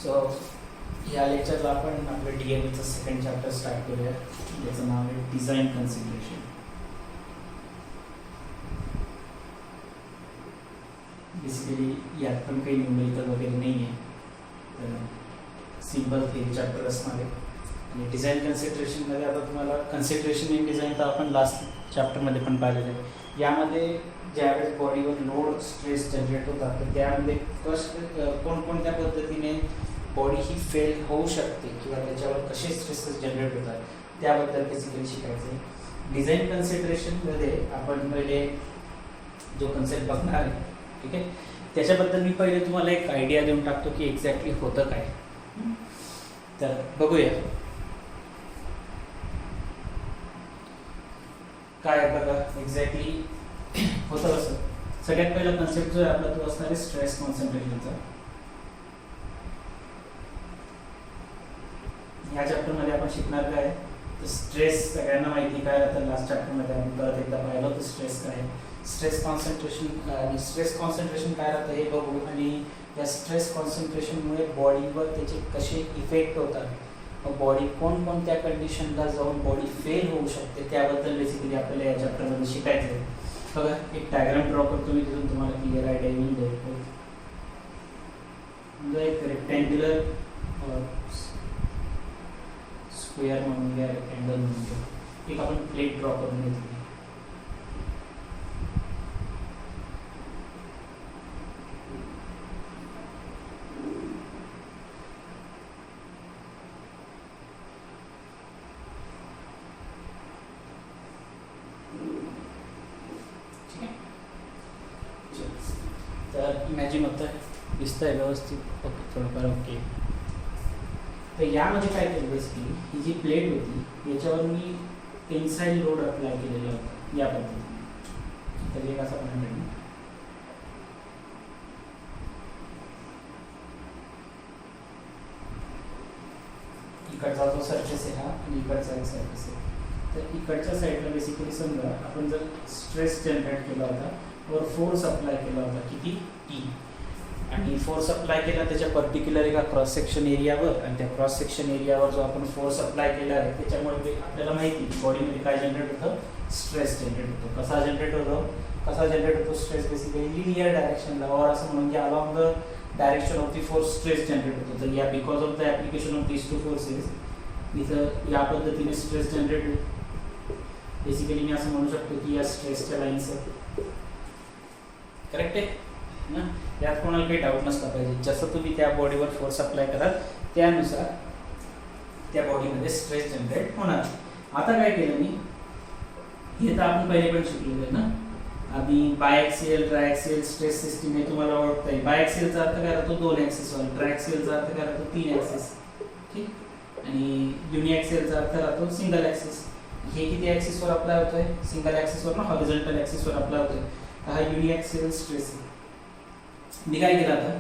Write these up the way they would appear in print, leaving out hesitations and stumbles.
So या लेक्चरला आपण आपलं DMEचं सेकंड चॅप्टर स्टार्ट करूया. याचं नाव आहे डिझाईन कन्सिडरेशन. बेसिकली यात पण काही न्यूमेरिकल वगैरे नाही आहे, तर सिम्पल थिअरी चॅप्टर असणार आहे. आणि डिझाईन कन्सिडरेशनमध्ये आता तुम्हाला कन्सिडरेशन इन डिझाईन तर आपण लास्ट चॅप्टरमध्ये पण पाहिलेलं आहे. यामध्ये ज्यावेळेस बॉडीवर लोड स्ट्रेस जनरेट होतात तर त्यामध्ये कोणकोणत्या पद्धतीने बॉडी ही फेल होऊ शकते किंवा त्याच्यावर कसे स्ट्रेसेस जनरेट होतात त्याबद्दल बेसिकली शिकायचं आहे. डिझाईन कन्सिडरेशनमध्ये आपण पहिले जो कन्सेप्ट बघणार आहे, ठीक आहे, त्याच्याबद्दल मी पहिले तुम्हाला एक आयडिया देऊन टाकतो की एक्झॅक्टली होतं काय. तर बघूया काय बघा एक्झॅक्टली होतं असं. सगळ्यात पहिला कन्सेप्ट जो आहे आपला तो असणार आहे स्ट्रेस कॉन्सन्ट्रेशनचा. या चॅप्टरमध्ये आपण शिकणार काय तर स्ट्रेस सगळ्यांना माहिती काय राहतं. लास्ट चॅप्टरमध्ये आपण परत एकदा पाहिलं होतं स्ट्रेस काय, स्ट्रेस कॉन्सन्ट्रेशन आणि स्ट्रेस कॉन्सन्ट्रेशन काय राहतं हे बघू. आणि या स्ट्रेस कॉन्सन्ट्रेशनमुळे बॉडीवर त्याचे कसे इफेक्ट होतात, मग बॉडी कोणकोणत्या कंडिशनला जाऊन बॉडी फेल होऊ शकते त्याबद्दल बेसिकली आपल्याला या चॅप्टरमध्ये शिकायचं आहे. बघा एक डायग्राम ड्रॉ करतो मी, तिथून तुम्हाला क्लिअर आयडिया येऊन जाईल. म्हणजे एक रेक्टँग्युलर स्क्वेअर म्हणून घ्या, रेक्टँगल म्हणून घ्या. एक आपण प्लेट ड्रॉ करून घेतली. तर इमॅजिन होतं आहे, दिसतं आहे व्यवस्थित, ओके थोडंफार ओके. तर यामध्ये काय केलं बेसिकली, ही जी प्लेट होती याच्यावर मी टेन्साईल लोड अप्लाय केलेला होता या पद्धतीने. तर एक असा पॉईंट इकडचा जो सरफेस आहे हा आणि इकडचा एक सरफेस आहे. तर इकडच्या साईडला बेसिकली समजा आपण जर स्ट्रेस जनरेट केला होता वर फोर्स अप्लाय केला होता किती टी, आणि फोर्स अप्लाय केला त्याच्या पर्टिक्युलर एका क्रॉस सेक्शन एरियावर, आणि त्या क्रॉस सेक्शन एरियावर जो आपण फोर्स अप्लाय केला आहे त्याच्यामुळे आपल्याला माहिती बॉडीमध्ये काय जनरेट होतं, स्ट्रेस जनरेट होतो. कसा जनरेट होतो स्ट्रेस बेसिकली लिनियर डायरेक्शनला, और असं म्हणून की along the direction of the force stress generate होतो. तर या because of the application of these two forces इथं या पद्धतीने स्ट्रेस जनरेट होतो. बेसिकली मी असं म्हणू शकतो की या स्ट्रेसच्या लाईन्स करेक्ट आहे ना, यात कोणाला काही डाऊट नसला पाहिजे. जसं तुम्ही त्या बॉडीवर फोर्स अप्लाय कराल त्यानुसार त्या बॉडीमध्ये स्ट्रेस जनरेट होणार. आता काय केलं मी, हे तर आपण पहिले पण शिकलेलं आहे ना, आधी बायएक्सियल ट्रायएक्सियल स्ट्रेस सिस्टीम हे तुम्हाला ओळखता येईल. बायएक्सियलचा अर्थ काय राहतो, 2 ॲक्सिसवर, ट्रायएक्सियलचा अर्थ काय राहतो, 3 ॲक्सिस, ठीक, आणि युनिॲक्सियलचा अर्थ राहतो सिंगल ॲक्सिस. हे किती ॲक्सिसवर अप्लाय होतोय, सिंगल ॲक्सिसवर ना हॉरिझॉन्टल ॲक्सिसवर अप्लाय होतोय. हा युनिॲक्सियल स्ट्रेस आहे. मी काय केलं आता,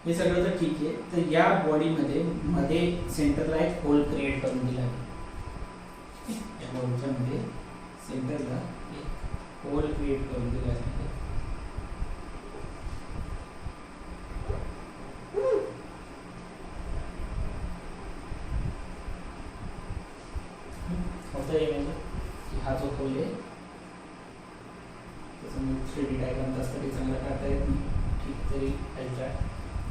हे सगळं तर ठीक आहे. तर या बॉडीमध्ये मध्ये सेंटरला एक होल क्रिएट करून दिला आहे. या बॉडीच्या मध्ये सेंटरला एक होल क्रिएट करून दिला आहे. होतं आहे म्हणजे हा जो होल आहे त्याचं 3D डायग्राम तसं चांगला काढता येत नाही, ठीक, तरी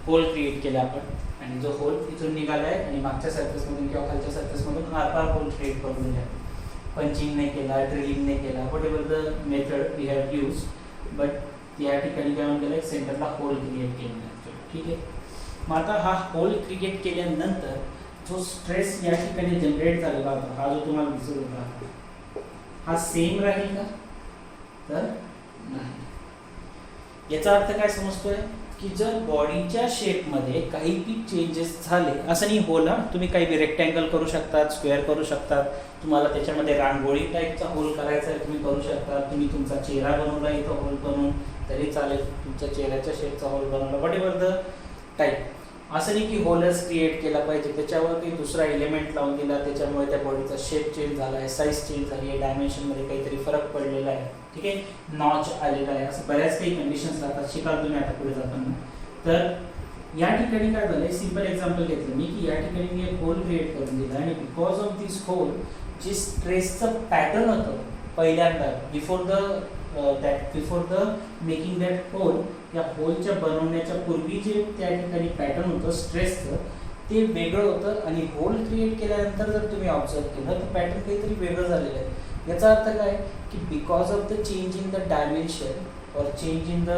होल क्रिएट केला आपण. आणि जो होल इथून निघाला आहे आणि मागच्या सरफेसमधून किंवा खालच्या सरफेसमधून आरपार होल क्रिएट करून दिला. पंचिंग नाही केला, ड्रिलिंग नाही केला, whatever the method we have use, but या ठिकाणी काय म्हणून गेलं, सेंटरला होल क्रिएट केलेला, ठीक आहे. मग आता हा होल क्रिएट केल्यानंतर जो स्ट्रेस या ठिकाणी जनरेट झालेला होता, हा जो तुम्हाला दिसत होता, हा सेम राहील का, तर नाही. याचा अर्थ काय समजतोय की जर बॉडीच्या शेपमध्ये काही बी चेंजेस झाले, असं नाही होला, तुम्ही काही बी रेक्टँगल करू शकतात, स्क्वेअर करू शकतात, तुम्हाला त्याच्यामध्ये रांगोळी टाईपचा होल करायचा आहे तुम्ही करू शकता, तुम्ही तुमचा चेहरा बनवला इथं होल बनवून तरी चालेल, तुमच्या चेहऱ्याच्या शेपचा होल बनवला, वॉट एव्हर द टाईप. असं नाही की होलच क्रिएट केला पाहिजे, त्याच्यावरती दुसरा एलिमेंट लावून दिला त्याच्यामुळे त्या बॉडीचा शेप चेंज झाला आहे, साईज चेंज झाली आहे, डायमेन्शनमध्ये काहीतरी फरक पडलेला आहे, ठीक आहे, नॉच आलेला आहे, असं बऱ्याच काही कंडिशन्स राहतात, शिकाल तुम्ही आता पुढे जाताना. तर या ठिकाणी काय झालंय, सिंपल एक्झाम्पल घेतलं मी की या ठिकाणी मी एक होल क्रिएट करून दिला आणि बिकॉज ऑफ दिस होल जे स्ट्रेसचं पॅटर्न होतं पहिल्यांदा before the making that hole, या होलच्या बनवण्याच्या पूर्वी जे त्या ठिकाणी पॅटर्न होतं स्ट्रेसचं ते वेगळं होतं आणि होल क्रिएट केल्यानंतर जर तुम्ही ऑब्झर्व केलं तर पॅटर्न काहीतरी वेगळं झालेलं आहे. याचा अर्थ काय की because of the change in the dimension और change in the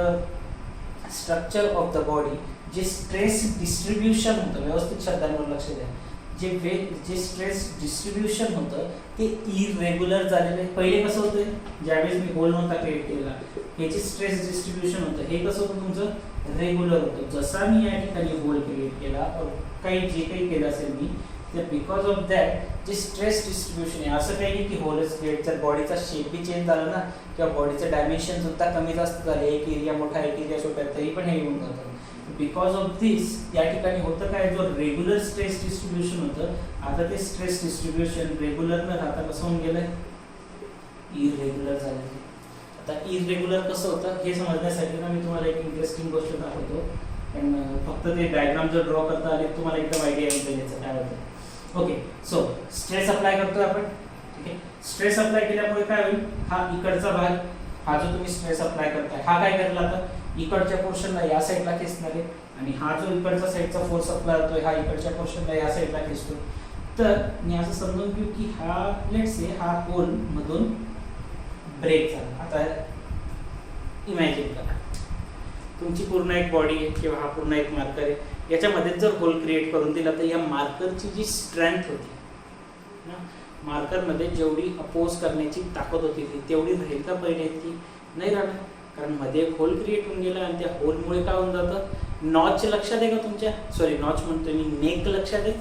structure of the body जे स्ट्रेस डिस्ट्रीब्युशन होतं, व्यवस्थित शब्दांवर लक्ष द्या, जे स्ट्रेस डिस्ट्रीब्युशन होतं ते इरेग्युलर झालेलं आहे. पहिले कसं होतं ज्यावेळेस मी होल नव्हता क्रिएट केलेला, हे जे स्ट्रेस डिस्ट्रीब्युशन होतं हे कसं होतं तुमचं रेग्युलर होतं. जसा मी या ठिकाणी होल क्रिएट केला काही जे काही केलं असेल मी तर बिकॉज ऑफ दॅट जे स्ट्रेस डिस्ट्रीब्युशन आहे, असं काही नाही की होलच क्रिएट, जर बॉडीचा शेप बी चेंज झाला ना किंवा बॉडीचं डायमेन्शन सुद्धा कमी जास्त झाले, एक एरिया मोठा एक एरिया छोटा तरी पण हे येऊन जातं. बिकॉज ऑफ दिस या ठिकाणी होतं काय, जो रेग्युलर स्ट्रेस डिस्ट्रीब्युशन होतं आता ते स्ट्रेस डिस्ट्रीब्युशन रेग्युलर न राहता कसं होऊन गेलंय, इरेग्युलर झालेलं. आता इरेग्युलर कसं होतं हे समजण्यासाठी ना मी तुम्हाला एक इंटरेस्टिंग गोष्ट दाखवतो, पण फक्त ते डायग्राम जर ड्रॉ करता आले तुम्हाला एकदम आयडिया येईल याचं काय होतं. ओके, सो स्ट्रेस अप्लाय करतोय आपण. ठीक आहे, स्ट्रेस अप्लाय केल्यामुळे काय होईल, हा इकडचा भाग, हा जो तुम्ही स्ट्रेस अप्लाय करताय हा काय करेल, आता इकडच्या पोर्शनला या साईडला खेचणार आहे आणि हा जो इकडच्या साईडचा फोर्स अप्लाय होतोय हा इकडच्या पोर्शनला या साईडला खेचतो. तर मी असं समजून घेऊ की हा लेट्स से हा होल मधून ब्रेक झाला. आता इमॅजिन करा तुमची पूर्ण एक बॉडी आहे किंवा हा पूर्ण एक मार्कर आहे, याच्यामध्ये जर होल क्रिएट करून दिला तर या मार्करची जी स्ट्रेंथ होती ना, मार्करमध्ये जेवढी अपोज करण्याची ताकद होती ती तेवढी राहील का पहिले इतकी नाही राहणार, कारण मध्ये एक होल क्रिएट होऊन गेला आणि त्या होलमुळे काय होऊन जातं, नॉच लक्षात आहे का तुमच्या, सॉरी नॉच म्हणतो मी, नेक लक्षात आहे.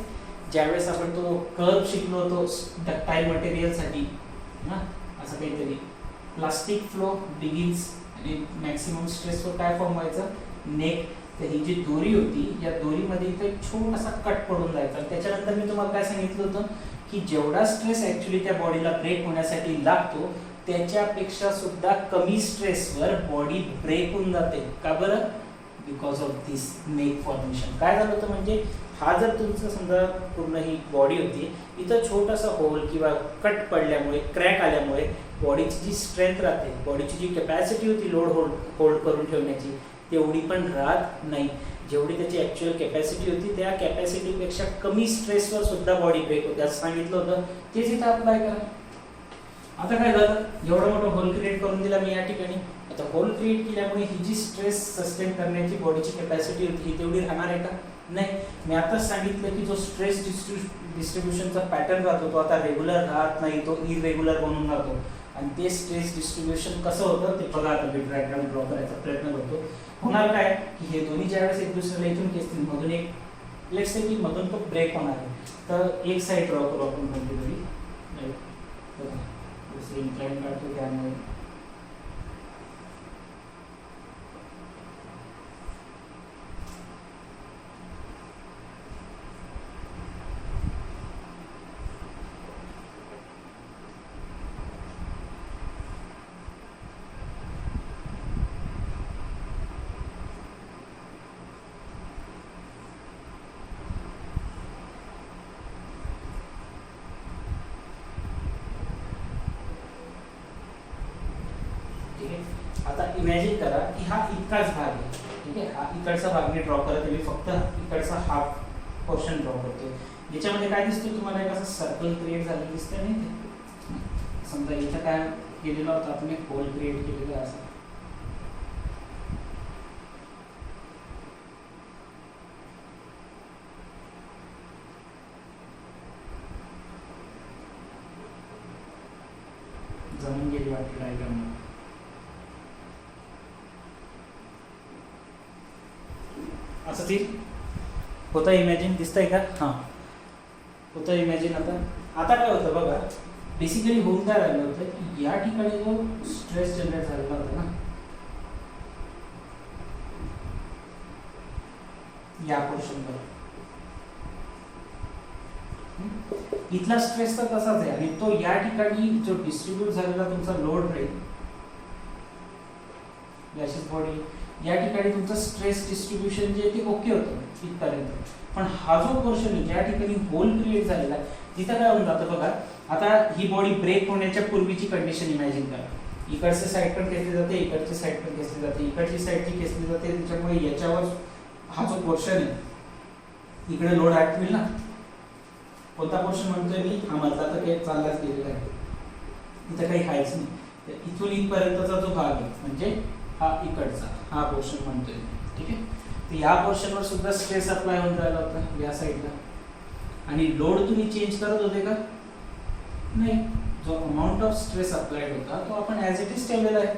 ज्यावेळेस आपण तो कर्व शिकलो होतो डक्टाईल मटेरियलसाठी ना, असं काहीतरी प्लास्टिक फ्लो बिगिन्स आणि मॅक्सिमम स्ट्रेसवर काय फॉर्म व्हायचं, नेक. तर ही जी दोरी होती या दोरीमध्ये इथे एक छोटासा कट पडून जायचा. त्याच्यानंतर मी तुम्हाला काय सांगितलं होतं की जेवढा स्ट्रेस ॲक्च्युली त्या बॉडीला ब्रेक होण्यासाठी लागतो त्याच्यापेक्षा सुद्धा कमी स्ट्रेसवर बॉडी ब्रेक होऊन जाते. का बरं, because of this neck formation. काय झालं होतं म्हणजे हा जर तुमचं समजा पूर्ण ही बॉडी होती, इथं छोटासा होल किंवा कट पडल्यामुळे क्रॅक आल्यामुळे बॉडीची जी स्ट्रेंथ राहते, बॉडीची जी कॅपॅसिटी होती लोड होल्ड करून ठेवण्याची तेवढी पण राहत नाही. जेवढी त्याची ॲक्च्युअल कॅपॅसिटी होती त्या कॅपॅसिटीपेक्षा कमी स्ट्रेसवर सुद्धा बॉडी ब्रेक होते असं सांगितलं होतं, तेच इथं अप्लाय करा. आता काय झालं, एवढा मोठा होल क्रिएट करून दिला मी या ठिकाणी. आता होल क्रिएट केल्यामुळे ही जी स्ट्रेस सस्टेन करण्याची बॉडीची कॅपॅसिटी होती ही तेवढी राहणार आहे का, नाही. मी आताच सांगितलं की जो स्ट्रेस डिस्ट्रीब्युशनचा पॅटर्न राहतो तो आता रेग्युलर राहत नाही, तो इरेग्युलर बनून राहतो. आणि ते स्ट्रेस डिस्ट्रीब्युशन कसं होतं ते बघा, आता मी डायग्राम ड्रॉ करायचा प्रयत्न करतो. होणार काय की हे दोन्ही ज्यावेळेस एक दुसऱ्याला इथून खेचतील, मधून एक लेट्स से की मधून तो ब्रेक होणार आहे, तर एक साईड ड्रॉ करू आपण कोणती तरी, दुसरी इन्क्लाइन काढतो त्यामुळे आता इमॅजिन करा की हा इतकाच भाग आहे. ठीक आहे, हा इकडचा भाग मी ड्रॉ करत आहे, मी फक्त इकडचा हाफ पोर्शन ड्रॉ करतोय. याच्यामध्ये काय दिसतोय तुम्हाला, एक असं सर्कल क्रिएट झालेलं दिसतंय नाही ते. समजा इथं काय केलेलं होतं आपण, एक होल क्रिएट केलेलं आहे असं. जमून गेली वाटते डायग्राम. असं ती होतं इमॅजिन, दिसतंय का, हां होतं इमॅजिन. आता काय होतं बघा, बेसिकली होऊन काय राहिलं होतं की या ठिकाणी जो स्ट्रेस जनरेट झालेला होता ना या पोर्शनवर, इथला स्ट्रेस तर तसाच आहे आणि तो या ठिकाणी जो डिस्ट्रीब्यूट झालेला तुमचा लोड राहील, याची बॉडी या ठिकाणी तुमचं स्ट्रेस डिस्ट्रीब्युशन जे आहे ते ओके होतं इथपर्यंत. पण हा जो पोर्शन आहे ज्या ठिकाणी होल क्रिएट झालेला आहे तिथं काय होऊन जातं बघा. आता ही बॉडी ब्रेक होण्याच्या पूर्वीची कंडिशन इमॅजिन करा. इकडची साईड पण खेचली जाते, इकडची साईड पण खेचली जाते, इकडची साईड जी खेचली जाते त्याच्यामुळे याच्यावर हा जो पोर्शन आहे इकडे लोड ऍक्ट होईल ना. कोणता पोर्शन म्हणतोय मी? हा मधला तर काही चाललाच गेलेला आहे, इथं काही हायच नाही. तर इथून इथपर्यंतचा जो भाग आहे म्हणजे हा इकडचा हा पोर्शन म्हणतोय, ठीक आहे. तर या पोर्शनवर सुद्धा स्ट्रेस अप्लाय होऊन राहिला होता या साईडला. आणि लोड तुम्ही चेंज करत होते का? नाही. जो अमाउंट ऑफ स्ट्रेस अप्लाइड होता तो आपण ॲज इट इज ठेवलेला आहे,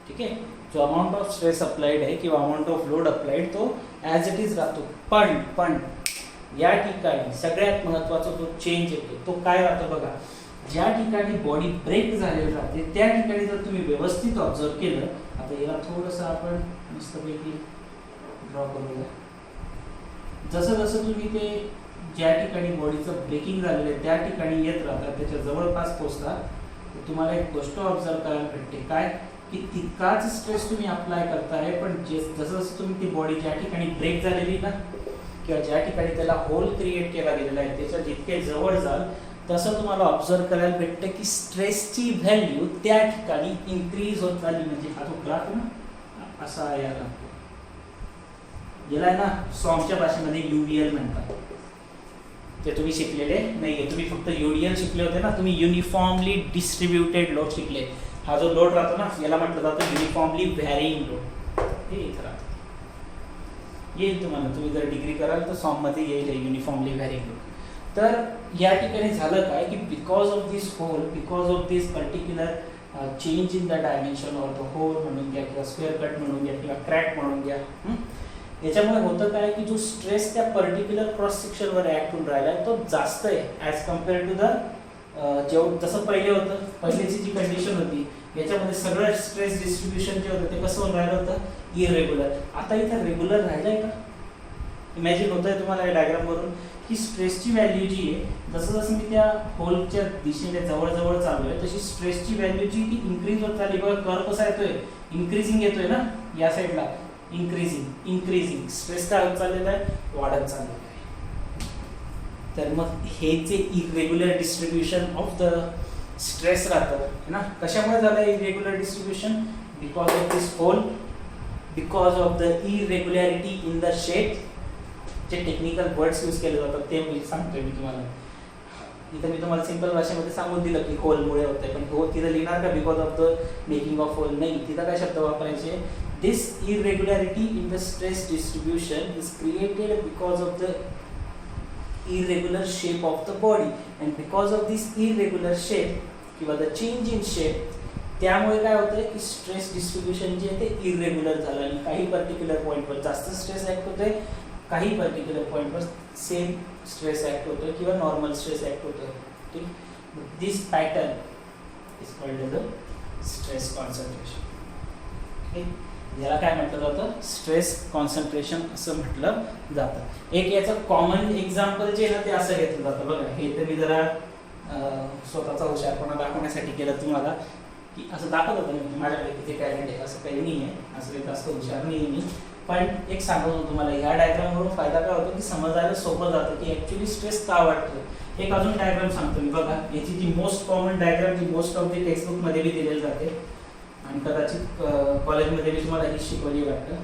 ठीक आहे. जो अमाउंट ऑफ स्ट्रेस अप्लाइड आहे किंवा अमाउंट ऑफ लोड अप्लाइड तो ॲज इट इज राहतो. पण या ठिकाणी सगळ्यात महत्त्वाचा जो चेंज येतो तो काय राहतो बघा. ज्या ठिकाणी बॉडी ब्रेक झालेली राहते त्या ठिकाणी जर तुम्ही व्यवस्थित ऑब्झर्व केलं, आता याला थोडंसं आपण मस्तपैकी ड्रॉ करूया. जसं जसं तुम्ही ते ज्या ठिकाणी बॉडीचं ब्रेकिंग झालेलं आहे त्या ठिकाणी येत राहतात, त्याच्या जवळपास पोहोचतात, तर तुम्हाला एक गोष्ट ऑब्झर्व करायला भेटते काय की तितकाच स्ट्रेस तुम्ही अप्लाय करताय. पण जसं जसं तुम्ही ती बॉडी ज्या ठिकाणी ब्रेक झालेली ना किंवा ज्या ठिकाणी त्याला होल क्रिएट केला गेलेला आहे त्याच्या जितके जवळ जाल तसं तुम्हाला ऑब्झर्व करायला भेटतं की स्ट्रेसची व्हॅल्यू त्या ठिकाणी इन्क्रीज होत चालली. म्हणजे हा जो ग्राफ आहे ना असा याला आहे ना सॉमच्या भाषेमध्ये UDL म्हणतात. ते तुम्ही शिकलेले नाहीये, तुम्ही फक्त UDL शिकले होते ना, तुम्ही युनिफॉर्मली डिस्ट्रीब्युटेड लोड शिकले. हा जो लोड राहतो ना याला म्हटलं जातं युनिफॉर्मली व्हॅरिंग लोड. हे इथं राहतं, येईल तुम्हाला, तुम्ही जर डिग्री कराल तर सॉममध्ये येईल युनिफॉर्मली व्हॅरिंग लोड. तर या ठिकाणी झालं काय की because of this hole, because of this particular change in the dimension or the hole म्हणून घ्या किंवा स्क्वेअर कट म्हणून घ्या किंवा क्रॅक म्हणून घ्या, याच्यामुळे होतं काय की जो स्ट्रेस त्या पर्टिक्युलर क्रॉस सेक्शनवर ऍक्ट होऊन राहिला आहे तो जास्त आहे ॲज कम्पेअर टू द जसं पहिले होतं. पहिलीची जी कंडिशन होती याच्यामध्ये सगळं स्ट्रेस डिस्ट्रीब्युशन जे होतं ते कसं होऊन राहिलं होतं इरेग्युलर. आता इथं रेग्युलर राहिलंय का? इमॅजिन होत आहे तुम्हाला या डायग्रामवरून की स्ट्रेसची व्हॅल्यू जी आहे जसं जसं मी त्या होलच्या दिशेने जवळजवळ चालू आहे तशी स्ट्रेसची व्हॅल्यू जी ती इन्क्रीज होत चालली. बघा कर्व कसा येतोय, इन्क्रीजिंग येतोय ना या साईडला, इन्क्रीजिंग स्ट्रेस काय होत चाललेला आहे, वाढत चाललेला आहे. तर मग हे जे irregular distribution of the stress राहतं ना, कशामुळे झालं irregular distribution? Because of this hole, because of the irregularity in the shape. जे टेक्निकल वर्ड्स यूज केले जातात ते मी सांगतोय मी तुम्हाला. इथं मी तुम्हाला सिंपल भाषेमध्ये सांगून दिलं की होलमुळे होतंय, पण हो तिथं लिहिणार का because of the making of hole? नाही, तिथं काय शब्द वापरायचे? This irregularity in the stress distribution is created because of the irregular shape of the body, and because of this irregular shape किंवा the change in shape त्यामुळे काय होतंय की स्ट्रेस डिस्ट्रीब्युशन जे आहे ते इरेग्युलर झालं आणि काही पर्टिक्युलर पॉईंटवर जास्त स्ट्रेस ऍक्ट होतोय, काही पर्टिक्युलर पॉईंटवर सेम स्ट्रेस ऍक्ट होतोय किंवा नॉर्मल स्ट्रेस ऍक्ट होतोय. ठीक, this pattern is called the stress concentration. याला काय म्हटलं जातं? स्ट्रेस कॉन्सन्ट्रेशन असं म्हटलं जातं. एक याचं कॉमन एक्झाम्पल जे आहे ना ते असं घेतलं जातं बघा. हे तर मी जरा स्वतःचा हुशारपणा दाखवण्यासाठी केलं तुम्हाला की असं दाखवत होतं मी माझ्याकडे किती टॅलेंट आहे, असं काही नाही आहे, असं काही जास्त हुशार नाही मी. पण एक सांगत होतो तुम्हाला ह्या डायग्रामवरून फायदा काय होतो की समजायला सोपं जातं की ॲक्च्युली स्ट्रेस का वाटतो. एक अजून डायग्राम सांगतो मी बघा. याची जी मोस्ट कॉमन डायग्राम जी मोस्ट ऑफ दी टेक्स्टबुकमध्ये बी दिलेली जाते आणि कदाचित कॉलेजमध्ये बी तुम्हाला ही शिकवली वाटतं.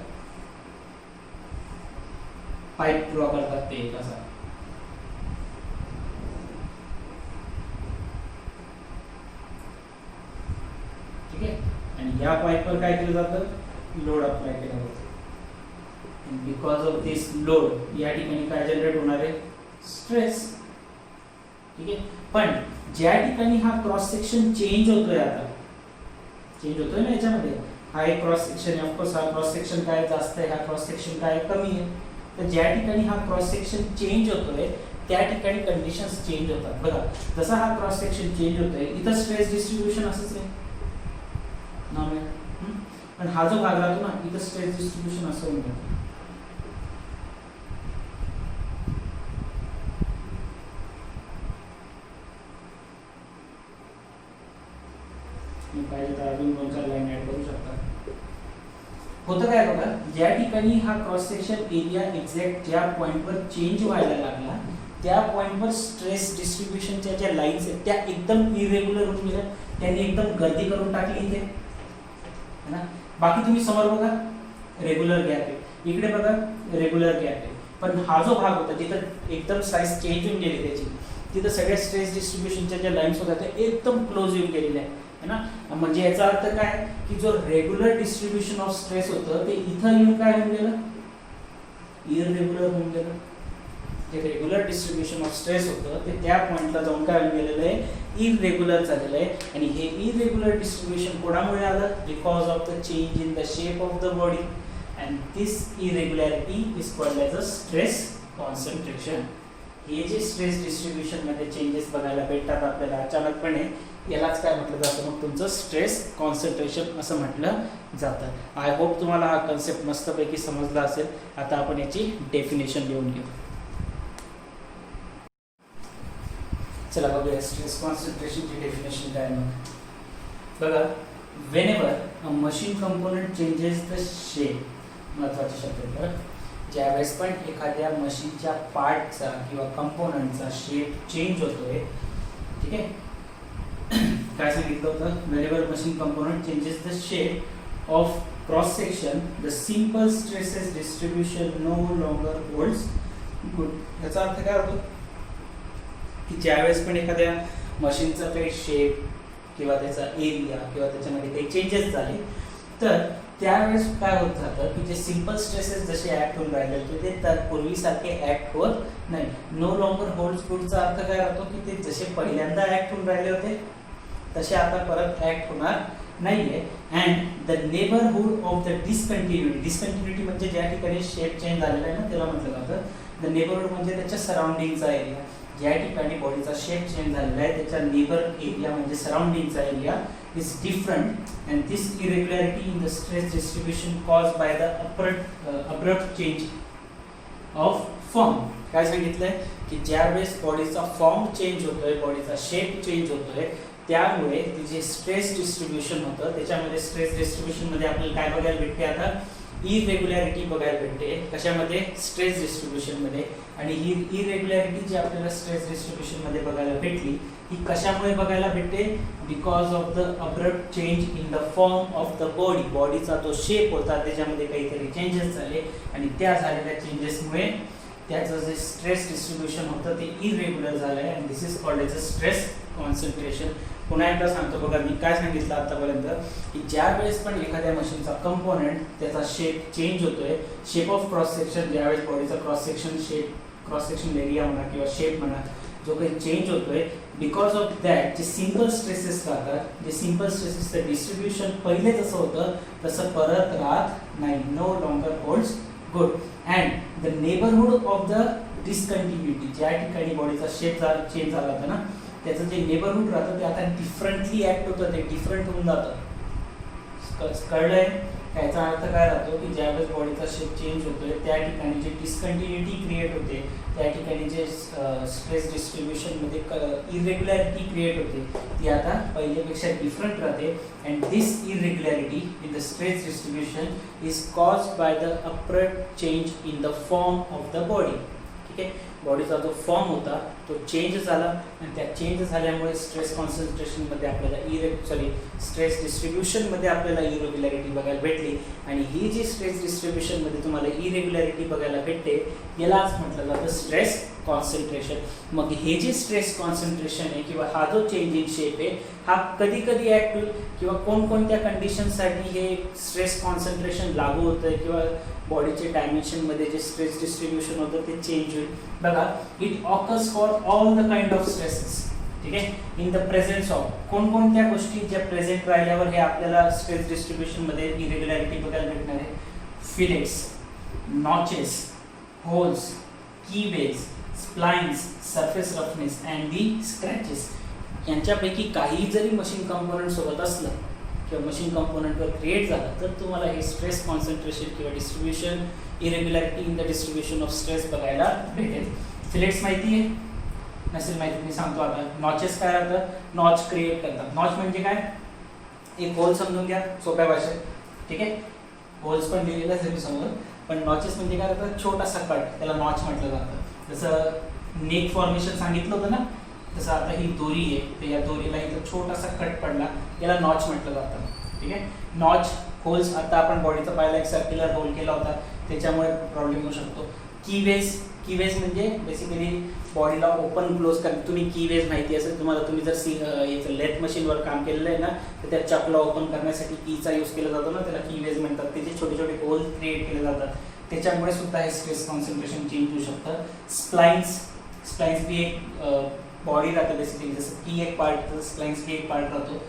पाईप ड्रॉ करतात ते एक असा. ठीक आहे, आणि या पाईपवर काय केलं जातं? लोड अप्लाय केला जातो. बिकॉज ऑफ दिस लोड या ठिकाणी काय जनरेट होणार आहे? स्ट्रेस. ठीक आहे, पण ज्या ठिकाणी हा क्रॉस सेक्शन चेंज होतोय, आता चेंज होतोय ना याच्यामध्ये, हा एक क्रॉस सेक्शन आहे, ऑफकोर्स हा क्रॉस सेक्शन काय जास्त आहे, हा क्रॉस सेक्शन काय कमी आहे. तर ज्या ठिकाणी हा क्रॉस सेक्शन चेंज होतोय त्या ठिकाणी कंडिशन्स चेंज होतात. बघा, जसा हा क्रॉस सेक्शन चेंज होतोय इथं स्ट्रेस डिस्ट्रीब्युशन असंच आहे नॉर्मल, पण हा जो भाग राहतो ना इथं स्ट्रेस डिस्ट्रीब्युशन असं होऊन जातं. पाहिजे तर अजून 2-4 लाईन ऍड करू शकता. होतं काय बघा, ज्या ठिकाणी हा क्रॉस सेक्शन एरिया एक्झॅक्ट ज्या पॉइंटवर चेंज व्हायला लागला त्या पॉइंटवर स्ट्रेस डिस्ट्रीब्युशनच्या ज्या लाईन्स आहेत त्या एकदम इरेग्युलर होऊन गेल्या, त्यांनी एकदम गर्दी करून टाकली इथे है ना. बाकी तुम्ही समोर बघा रेग्युलर गॅप आहे, इकडे बघा रेग्युलर गॅप आहे, पण हा जो भाग होता जिथं एकदम साईज चेंज होऊन गेली त्याची, तिथं सगळ्या स्ट्रेस डिस्ट्रीब्युशनच्या ज्या लाईन्स होत्या त्या एकदम क्लोज येऊन गेलेल्या आहे ना. म्हणजे याचा अर्थ काय की जो रेग्युलर डिस्ट्रीब्युशन ऑफ स्ट्रेस होतं ते इथं येऊन काय होऊन गेलं, इररेग्युलर होऊन गेलं. जे रेग्युलर डिस्ट्रीब्युशन ऑफ स्ट्रेस होतं ते त्या पॉइंटला जाऊन काय होऊन गेलेलं आहे, इररेग्युलर झालेलं आहे. आणि हे इररेग्युलर डिस्ट्रीब्युशन कोणामुळे आलं, because of the change in the shape of the body, and this irregularity is called as a stress concentration. हे जे स्ट्रेस डिस्ट्रीब्युशन मध्ये चेंजेस बघायला भेटतात आपल्याला अचानकपणे, यालाच काय म्हटलं जातं, मग तुमचं स्ट्रेस कॉन्सन्ट्रेशन असं म्हटलं जातं. आय होप तुम्हाला हा कन्सेप्ट मस्तपैकी समजला असेल. आता आपण याची डेफिनेशन लिहून घेऊ. चला बघूया स्ट्रेस कॉन्सन्ट्रेशनची डेफिनेशन काय. मग बघा, whenever a machine component changes the shape, महत्त्वाचे शब्द आहेत बरं. ज्यावेळेस पण एखाद्या मशीनच्या पार्टचा किंवा कंपोनंटचा शेप चेंज होतोय, ठीक आहे, काय सांगितलं होतं, whenever machine component changes the shape of cross section the simple stresses distribution no longer holds good. याचा अर्थ काय होतो की ज्यावेळेस पण एखाद्या मशीनचा काही शेप किंवा त्याचा एरिया किंवा त्याच्यामध्ये काही चेंजेस झाले तर त्यावेळेस काय होत जातं की जे सिंपल स्ट्रेसेस जसे ऍक्ट होऊन राहिले होते ते पूर्वीसारखे ऍक्ट होत नाही. नो लॉंगर होल्ड्स गुडचा अर्थ काय होतो की ते जसे पहिल्यांदा ऍक्ट होऊन राहिले होते तसे आता परत ऍक्ट होणार नाहीये. And the neighbourhood of the discontinuity, discontinuity म्हणजे ज्या ठिकाणी शेप चेंज झालेला आहे ना त्याला म्हटलं जातं. द नेबरहूड म्हणजे त्याच्या सराउंडिंगचा एरिया, ज्या ठिकाणी बॉडीचा शेप चेंज झालेला आहे त्याच्या नेबर एरिया म्हणजे सराउंडिंगचा area is different, and this irregularity in the stress distribution caused by the abrupt change of form. काय सांगितलंय की ज्यावेळेस बॉडीचा फॉर्म चेंज होतोय, बॉडीचा शेप चेंज होतोय, त्यामुळे ती जे स्ट्रेस डिस्ट्रीब्युशन होतं त्याच्यामध्ये स्ट्रेस डिस्ट्रीब्युशन मध्ये आपल्याला काय बघायला भेटते, आता इरेग्युलॅरिटी बघायला भेटते. कशामध्ये, स्ट्रेस डिस्ट्रीब्युशन मध्ये. आणि ही इरेग्युलॅरिटी जी आपल्याला स्ट्रेस डिस्ट्रीब्युशन मध्ये बघायला भेटली ही कशामुळे बघायला भेटते, because of the abrupt change in the form of the body. बॉडीचा जो शेप होता त्याच्यामध्ये काहीतरी चेंजेस झाले आणि त्या झालेल्या चेंजेसमुळे त्याचं जे स्ट्रेस डिस्ट्रीब्युशन होतं ते इरेग्युलर झालं आहे. And this is called as a stress concentration. पुन्हा एकदा सांगतो बघा, मी काय सांगितलं आतापर्यंत की ज्या वेळेस पण एखाद्या मशीनचा कंपोनंट त्याचा शेप चेंज होतोय, शेप ऑफ क्रॉस सेक्शन, ज्यावेळेस बॉडीचा cross section shape, cross section area म्हणा किंवा शेप म्हणा जो काही चेंज होतोय, बिकॉज ऑफ दॅट जे सिंपल स्ट्रेसेस राहतात, जे सिंपल स्ट्रेसेसचं डिस्ट्रीब्युशन पहिले जसं होतं तसं परत राहत नाही. No longer holds good. And the neighbourhood of the discontinuity, ज्या ठिकाणी बॉडीचा शेप चेंज झाला होता ना त्याचं जे नेबरहूड राहतं ते आता डिफरंटली ऍक्ट होतं, ते डिफरंट होऊन जातं. कळलंय, याचा अर्थ काय राहतो की ज्यावेळेस बॉडीचा शेप चेंज होतोय त्या ठिकाणी जे डिस्कंटिन्युटी क्रिएट होते, त्या ठिकाणी जे स्ट्रेस डिस्ट्रीब्युशन मध्ये इरेग्युलॅरिटी क्रिएट होते ती आता पहिल्यापेक्षा डिफरंट राहते. And this irregularity in the stress distribution is caused by the abrupt change in the form of the body. ठीक आहे, बॉडीचा जो फॉर्म होता तो चेंज झाला आणि त्या चेंज झाल्यामुळे स्ट्रेस कॉन्सन्ट्रेशनमध्ये आपल्याला स्ट्रेस डिस्ट्रीब्युशनमध्ये आपल्याला इरेग्युलॅरिटी बघायला भेटली. आणि ही जी स्ट्रेस डिस्ट्रीब्युशनमध्ये तुम्हाला इरेग्युलॅरिटी बघायला भेटते यालाच म्हटलं जातं स्ट्रेस कॉन्सन्ट्रेशन. मग हे जे स्ट्रेस कॉन्सन्ट्रेशन आहे किंवा हा जो चेंज इन शेप आहे हा कधी कधी ऍक्ट होईल किंवा कोणकोणत्या कंडिशनसाठी हे स्ट्रेस कॉन्सन्ट्रेशन लागू होतं किंवा बॉडीचे डायमेन्शनमध्ये जे स्ट्रेस डिस्ट्रीब्युशन होतं ते चेंज होईल. बघा, it occurs for all the kind of stresses. ठीक आहे, इन द प्रेझेन्स ऑफ कोणकोणत्या गोष्टी ज्या प्रेझेंट राहिल्यावर हे आपल्याला स्ट्रेस डिस्ट्रीब्युशनमध्ये इरेग्युलॅरिटी बघायला भेटणार आहे. Fillets, notches, holes, keyways, splines, surface roughness and the scratches. यांच्यापैकी काही जरी मशीन कंपोनंट सोबत असलं किंवा मशीन कंपोनंटवर क्रिएट झालं तर तुम्हाला हे स्ट्रेस कॉन्सन्ट्रेशन किंवा distribution irregularity in the distribution of stress बघायला भेटेल. फिलेट्स माहिती आहे, नसेल माहिती मी सांगतो आता. नॉचेस काय राहतं, नॉच क्रिएट करतात. नॉच म्हणजे काय, एक होल समजून घ्या सोप्या भाषेत. ठीक आहे, होल्स पण दिलेलंच आहे मी समोर. पण नॉचेस म्हणजे काय होतं, छोटासा कट, त्याला नॉच म्हटलं जातं. जसं नेक फॉर्मेशन सांगितलं होतं ना, तसं आता ही दोरी आहे, तर या दोरीला इथं छोटासा कट पडला, याला नॉच म्हटलं जातं. ठीक आहे. नॉच होल्स, आता आपण बॉडीचा पाहिला एक सर्क्युलर होल केला होता, त्याच्यामुळे प्रॉब्लेम होऊ शकतो. कीवेज म्हणजे बेसिकली बॉडीला ओपन क्लोज कर. तुम्ही कीवेज माहिती असेल तुम्हाला, तुम्ही जर याचं लेथ मशीनवर काम केलेलं आहे ना, तर त्या चकला ओपन करण्यासाठी कीचा यूज केला जातो ना, त्याला कीवेज म्हणतात. त्याचे छोटे छोटे होल क्रिएट केले जातात, त्याच्यामुळे सुद्धा हे स्ट्रेस कॉन्सन्ट्रेशन चेंज होऊ शकतं. स्प्लाइन्स भी एक बॉडी राहतं बेसिकली, जसं की एक पार्ट, स्प्लाइन्स भी एक पार्ट राहतो.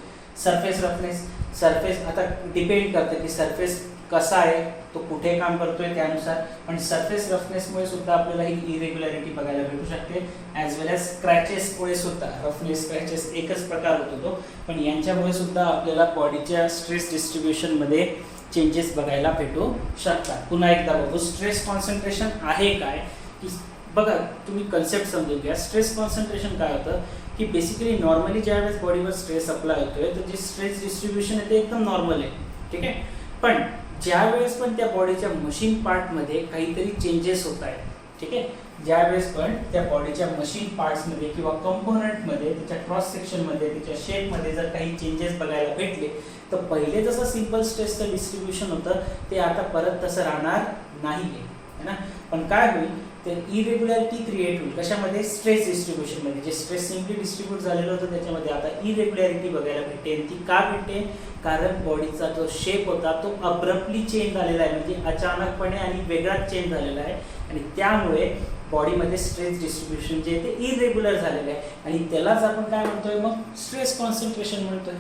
सरफेस रफनेस आता डिपेंड करतं की सरफेस कसा आहे, तो कुठे काम करतोय त्यानुसार. पण सरफेस रफनेसमुळे सुद्धा आपल्याला ही इरेग्युलॅरिटी बघायला भेटू शकते. ॲज वेल ॲज स्क्रॅचेसमुळे सुद्धा, रफनेस स्क्रॅचेस एकच प्रकार होतो तो, पण यांच्यामुळे सुद्धा आपल्याला बॉडीच्या स्ट्रेस डिस्ट्रीब्युशनमध्ये चेंजेस बघायला भेटू शकतात. पुन्हा एकदा बघू, स्ट्रेस कॉन्सन्ट्रेशन आहे काय, की बघा तुम्ही कन्सेप्ट समजून घ्या. स्ट्रेस कॉन्सन्ट्रेशन काय होतं की बेसिकली नॉर्मली ज्यावेळेस बॉडीवर स्ट्रेस अप्लाय होतोय, तर जे स्ट्रेस डिस्ट्रीब्युशन आहे ते एकदम नॉर्मल आहे. ठीक आहे. पण ज्यावेळेस पण त्या बॉडीच्या मशीन पार्टमध्ये काहीतरी चेंजेस होत आहेत, ठीक आहे, ज्यावेळेस पण त्या बॉडीच्या मशीन पार्ट्समध्ये किंवा कंपोनंटमध्ये, त्याच्या क्रॉस सेक्शनमध्ये, त्याच्या शेपमध्ये जर काही चेंजेस बघायला भेटले, तर पहिले जसं सिंपल स्ट्रेसचं डिस्ट्रीब्युशन होतं ते आता परत तसं राहणार नाही आहे ना. पण काय होईल, तर इरेग्युलॅरिटी क्रिएट होईल. कशामध्ये? स्ट्रेस डिस्ट्रीब्युशनमध्ये. जे स्ट्रेस सिम्पली डिस्ट्रीब्यूट झालेलं होतं त्याच्यामध्ये आता इरेग्युलॅरिटी बघायला भेटते. ती का भेटते? कारण बॉडीचा जो शेप होता तो अब्रप्टली चेंज झालेला आहे, म्हणजे अचानकपणे आणि वेगळाच चेंज झालेला आहे, आणि त्यामुळे बॉडीमध्ये स्ट्रेस डिस्ट्रीब्युशन जे आहे ते इरेग्युलर झालेलं आहे, आणि त्यालाच आपण काय म्हणतोय मग? स्ट्रेस कॉन्सन्ट्रेशन म्हणतोय.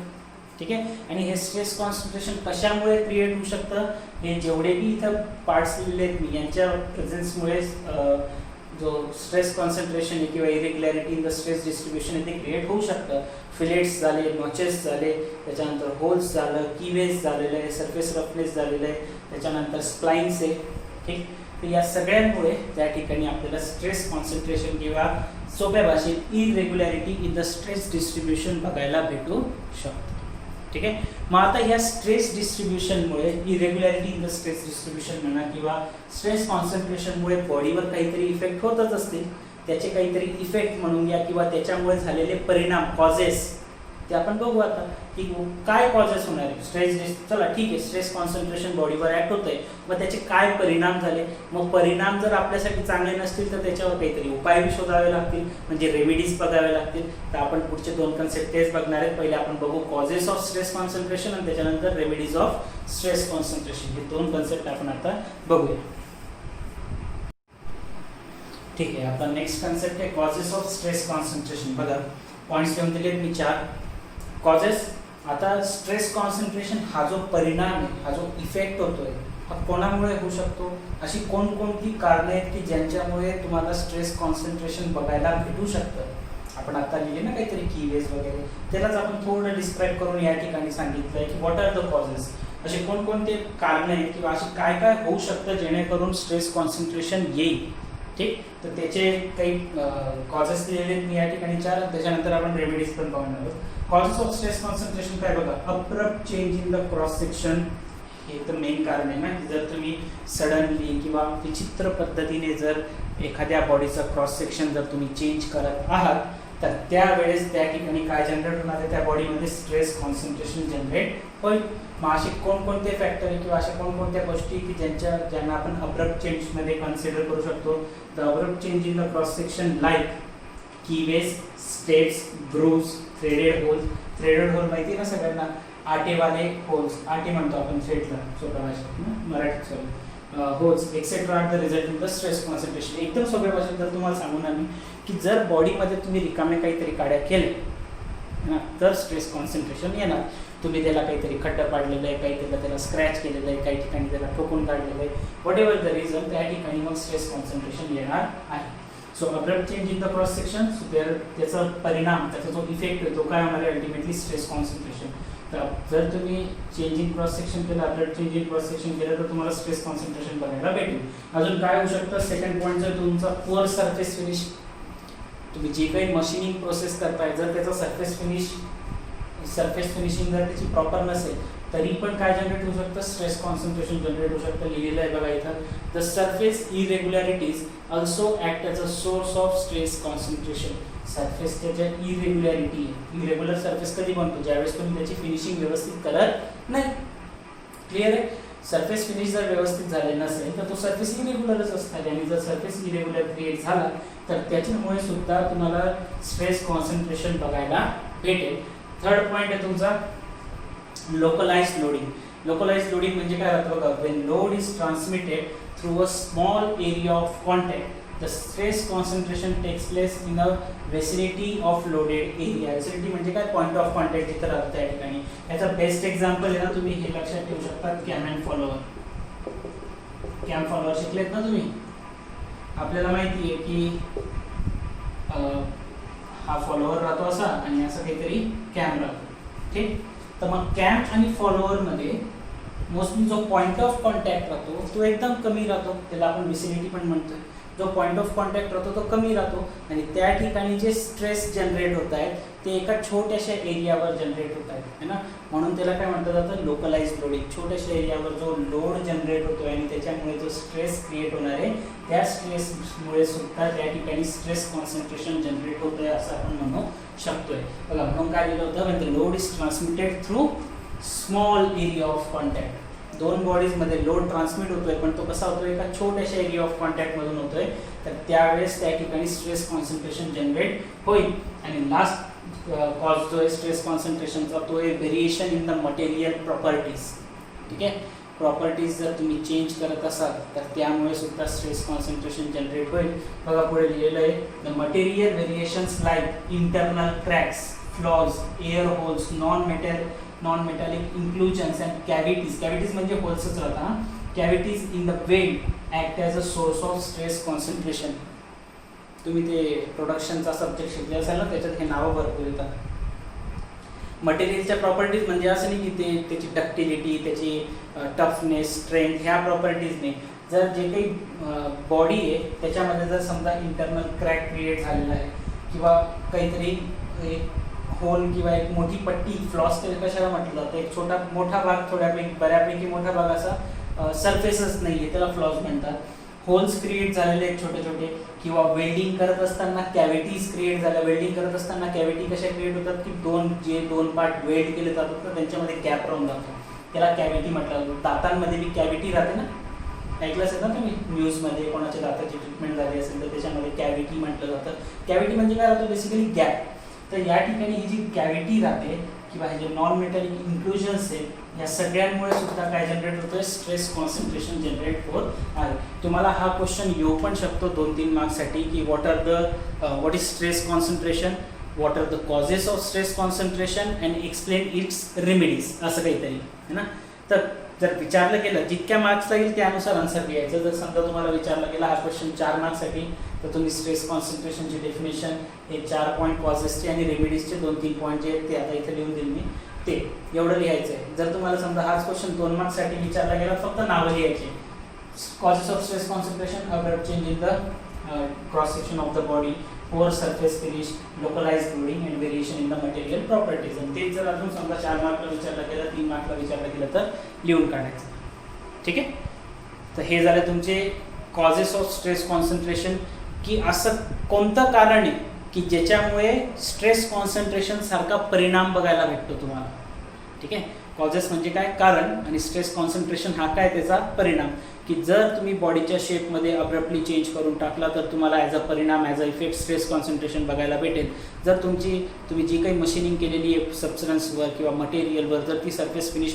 ठीक आहे. आणि हे स्ट्रेस कॉन्सन्ट्रेशन कशामुळे क्रिएट होऊ शकतं? हे जेवढे बी इथं पार्ट्स लिहिलेले आहेत मी, यांच्या प्रेझेन्समुळे जो स्ट्रेस कॉन्सन्ट्रेशन आहे किंवा इरेग्युलॅरिटी इन द स्ट्रेस डिस्ट्रीब्युशन आहे ते क्रिएट होऊ शकतं. फिलेट्स झाले, नॉचेस झाले, त्याच्यानंतर होल्स झालं, कीवेज झालेलं आहे, सरफेस रफनेस झालेलं आहे, त्याच्यानंतर स्प्लाइन्स आहे. ठीक. तर या सगळ्यांमुळे त्या ठिकाणी आपल्याला स्ट्रेस कॉन्सन्ट्रेशन किंवा सोप्या भाषेत irregularity in the stress distribution बघायला भेटू शकतं. ठीक आहे. मग आता ह्या स्ट्रेस डिस्ट्रीब्युशनमुळे, irregularity in the stress distribution म्हणा किंवा स्ट्रेस कॉन्सन्ट्रेशनमुळे बॉडीवर काहीतरी इफेक्ट होतच असतील, त्याचे काहीतरी इफेक्ट म्हणून घ्या किंवा त्याच्यामुळे झालेले परिणाम, कॉजेस, ते आपण बघू आता की काय कॉजेस होणार आहे. चला ठीक आहे, स्ट्रेस कॉन्सन्ट्रेशन बॉडीवर ॲक्ट होतंय, मग त्याचे काय परिणाम झाले. मग परिणाम जर आपल्यासाठी चांगले नसतील तर त्याच्यावर काहीतरी उपाय शोधावे लागतील, म्हणजे रेमेडीज बघावे लागतील. तर आपण पुढचे 2 कन्सेप्ट तेच बघणार आहेत. पहिले आपण बघू कॉजेस ऑफ स्ट्रेस कॉन्सन्ट्रेशन आणि त्याच्यानंतर रेमेडीज ऑफ स्ट्रेस कॉन्सन्ट्रेशन. हे 2 कन्सेप्ट आपण आता बघूया. ठीक आहे. आपला नेक्स्ट कन्सेप्ट आहे कॉजेस ऑफ स्ट्रेस कॉन्सन्ट्रेशन. बघा पॉईंट्स लिहून दिलेत मी 4 कॉजेस. आता स्ट्रेस कॉन्सन्ट्रेशन हा जो परिणाम आहे, हा जो इफेक्ट होतोय, हा कोणामुळे होऊ शकतो? अशी कोणकोणती कारणे आहेत की ज्यांच्यामुळे तुम्हाला स्ट्रेस कॉन्सन्ट्रेशन बघायला भेटू शकतं? आपण आता लिहिले ना काहीतरी कीवेज वगैरे, त्यालाच आपण थोडं डिस्क्राईब करून या ठिकाणी सांगितलंय की व्हॉट आर द कॉजेस. असे कोणकोणते कारणे आहेत किंवा असे काय काय होऊ शकतं जेणेकरून स्ट्रेस कॉन्सन्ट्रेशन येईल. ठीक. तर त्याचे काही कॉजेस दिलेले आहेत मी या ठिकाणी 4. त्याच्यानंतर आपण रेमेडीज पण पाहणार आहोत. कॉजेस ऑफ स्ट्रेस कॉन्सन्ट्रेशन काय बघा, abrupt change in the cross section, हे तर मेन कारण आहे ना. जर तुम्ही सडनली किंवा विचित्र पद्धतीने जर एखाद्या बॉडीचं क्रॉस सेक्शन जर तुम्ही चेंज करत आहात, तर त्यावेळेस त्या ठिकाणी काय जनरेट होणार आहे, त्या बॉडीमध्ये स्ट्रेस कॉन्सन्ट्रेशन जनरेट होईल. मग असे कोणकोणते फॅक्टर आहे किंवा अशा कोणकोणत्या गोष्टी की ज्यांना आपण अब्रप्ट चेंजमध्ये कन्सिडर करू शकतो? The abrupt change in the cross section like keyways, states, grooves, threaded holes. Threaded hole माहिती ना सगळ्यांना, आटेवाले होल्स, आटे म्हणतो आपण थ्रेडला सोप्या भाषेत, मराठीत sorry, holes etcetera are the result in the stress concentration. एकदम सोप्या भाषेत जर तुम्हाला सांगून आम्ही की जर बॉडीमध्ये तुम्ही रिकामे काहीतरी काड्या केल्या तर स्ट्रेस कॉन्सन्ट्रेशन येणार. तुम्ही त्याला काहीतरी खड्डा पाडलेलं आहे, काही त्याला स्क्रॅच केलेलं आहे, काही ठिकाणी त्याला ठोकून काढलेलं आहे, व्हॉट एव्हर द रिझन, त्या ठिकाणी मग स्ट्रेस कॉन्सन्ट्रेशन येणार आहे. So abrupt change in the cross section, त्याचा परिणाम, त्याचा जो इफेक्ट आहे तो काय होणार आहे? Ultimately stress concentration. तर जर तुम्ही चेंज इन क्रॉस सेक्शन केलं, abrupt change in cross section केलं, तर तुम्हाला स्ट्रेस कॉन्सन्ट्रेशन बघायला भेटेल. अजून काय होऊ शकतं? सेकंड पॉईंट, जर तुमचा पुअर सरफेस फिनिश, तुम्ही जे काही मशीनिंग प्रोसेस करताय, जर त्याचा सरफेस फिनिशिंग जर त्याची प्रॉपर नसेल, तरी पण काय जनरेट होऊ शकतं, स्ट्रेस कॉन्सन्ट्रेशन जनरेट होऊ शकतं. लिहिलेलं आहे बघा इथं, the surface irregularities also act as a source of stress concentration. सरफेसच्या ज्या इरेग्युलॅरिटी आहे, इरेग्युलर सरफेस कधी बनतो, ज्यावेळेस तुम्ही त्याची फिनिशिंग व्यवस्थित करत नाही. क्लिअर आहे. सरफेस फिनिश जर व्यवस्थित झाले नसेल तर तो सरफेस इरेग्युलरच असतात, आणि जर सरफेस इरेग्युलर क्रिएट झाला तर त्याच्यामुळे सुद्धा तुम्हाला स्ट्रेस कॉन्सन्ट्रेशन बघायला भेटेल. थर्ड पॉईंट आहे तुमचा लोकलाइज्ड लोडिंग. लोकलाइज्ड लोडिंग म्हणजे काय होतं बघा, when load is transmitted through a small area of contact the stress concentration takes place in the vicinity of loaded area. vicinity म्हणजे काय, पॉइंट ऑफ कॉन्टॅक्ट जिथे राहतं त्या ठिकाणी. याचा बेस्ट एक्झाम्पल आहे ना, तुम्ही हे लक्षात ठेवू शकता, cam and follower. Cam follower शिकलेत ना तुम्ही. आपल्याला माहिती आहे की हा फॉलोअर राहतो असा आणि असं काहीतरी कॅम राहतो. ठीक. तर मग कॅम आणि फॉलोअर मध्ये मोस्टली जो पॉइंट ऑफ कॉन्टॅक्ट राहतो तो एकदम कमी राहतो, त्याला आपण विसिनिटी पण म्हणतो. जो पॉइंट ऑफ कॉन्टॅक्ट राहतो तो कमी राहतो, आणि त्या ठिकाणी जे स्ट्रेस जनरेट होत आहेत ते एका छोट्याशा एरियावर जनरेट होत आहेत, है ना. म्हणून त्याला काय म्हटलं जातं, लोकलाइज्ड लोडिंग. छोट्याशा एरियावर जो लोड जनरेट होतोय आणि त्याच्यामुळे जो स्ट्रेस क्रिएट होणार आहे, त्या स्ट्रेसमुळे सुद्धा त्या ठिकाणी स्ट्रेस कॉन्सन्ट्रेशन जनरेट होतंय असं आपण म्हणू शकतोय. बघा, म्हणून काय लिहिलं होतं, when the load is transmitted through small area of contact. दोन बॉडीज मध्ये लोड ट्रान्समिट होतोय, पण तो कसा होतोय, एका छोट्याशा एरिया ऑफ कॉन्टॅक्ट मधून होतोय, तर त्यावेळेस त्या ठिकाणी स्ट्रेस कॉन्सन्ट्रेशन जनरेट होईल. आणि लास्ट कॉज जो आहे स्ट्रेस कॉन्सन्ट्रेशनचा, तो आहे variation in the material properties. ठीक आहे. प्रॉपर्टीज जर तुम्ही चेंज करत असाल तर त्यामुळे सुद्धा स्ट्रेस कॉन्सन्ट्रेशन जनरेट होईल. बघा पुढे लिहिलेलं आहे, the material variations like internal cracks, flaws, air holes, non metallic inclusions and cavities. Cavities म्हणजे होल्सच राहतात. Cavities in the weld act as a source of stress concentration. तुम्ही ते प्रोडक्शनचा सब्जेक्ट शिकले असाल ना, त्याच्यात हे नावं भरपूर येतात. मटेरियलच्या प्रॉपर्टीज म्हणजे असं नाही की त्याची डक्टिलिटी, त्याची टफनेस, स्ट्रेंथ, ह्या प्रॉपर्टीज नाही. जर जे काही बॉडी आहे त्याच्यामध्ये जर समजा इंटरनल क्रॅक क्रिएट झालेला आहे, किंवा काहीतरी एक होल किंवा एक मोठी पट्टी, फ्लॉस कशाला म्हटलं जातं, एक मोठा भाग, बऱ्यापैकी मोठा भाग असा सरफेसच नाही आहे, त्याला फ्लॉज म्हणतात. होल्स क्रिएट झालेले आहेत छोटे छोटे, किंवा वेल्डिंग करत असताना कॅव्हिटीज क्रिएट झाल्या. वेल्डिंग करत असताना कॅव्हिटी कशा क्रिएट होतात की दोन पार्ट वेल्ड केले जातात तर त्यांच्यामध्ये गॅप राहून जातो, त्याला कॅव्हिटी म्हटलं जातं. दातांमध्ये बी कॅव्हिटी राहते ना, ऐकलं असेल ना तुम्ही, न्यूजमध्ये कोणाच्या दाताची ट्रीटमेंट झाली असेल तर त्याच्यामध्ये कॅव्हिटी म्हटलं जातं. कॅव्हिटी म्हणजे काय राहतं, बेसिकली गॅप. तर या ठिकाणी ही जी कॅव्हिटी राहते किंवा हे जे नॉन मेटॅलिक इन्क्लुजन्स आहेत, या सगळ्यांमुळे सुद्धा काय जनरेट होतोय, स्ट्रेस कॉन्सन्ट्रेशन जनरेट होत आहे. तुम्हाला हा क्वेश्चन येऊ पण शकतो 2-3 मार्क्ससाठी की what is stress concentration, what are the causes of stress concentration and explain its remedies, असं काहीतरी है ना. तर जर विचारलं गेलं, जितक्या मार्क्स लागेल त्यानुसार आन्सर द्यायचं. जर समजा तुम्हाला विचारला गेला हा क्वेश्चन 4 मार्क्ससाठी, तर तुम्ही स्ट्रेस कॉन्सन्ट्रेशनची डेफिनेशन, हे 4 पॉईंट कॉजेसचे आणि रेमेडीजचे 2-3 पॉईंट जे आहेत ते आता इथे लिहून देईल मी, ते एवढं लिहायचं आहे. जर तुम्हाला समजा हाच क्वेश्चन 2 मार्क्ससाठी विचारला गेला, फक्त नावं लिहायचे. Causes of stress concentration, abrupt change in the cross section of the body, poor surface finish, localized loading and variation in the material properties. आणि ते जर अजून समजा 4 मार्कला विचारलं गेलं, 3 मार्कला विचारलं गेलं तर लिहून काढायचं. ठीक आहे. तर हे झाले तुमचे कॉजेस ऑफ स्ट्रेस कॉन्सन्ट्रेशन, की असं कोणतं कारण आहे की ज्याच्यामुळे स्ट्रेस कॉन्सन्ट्रेशन सारखा परिणाम बघायला भेटतो तुम्हाला. ठीक आहे. कॉजेस म्हणजे काय, कारण, आणि स्ट्रेस कॉन्सन्ट्रेशन हा काय त्याचा परिणाम, की जर तुम्ही बॉडीच्या शेपमध्ये अब्रप्टली चेंज करून टाकला तर तुम्हाला ॲज अ परिणाम, as a effect stress concentration बघायला भेटेल. जर तुम्ही जी काही मशिनिंग केलेली आहे सबस्टन्सवर किंवा मटेरियलवर, जर ती सरफेस फिनिश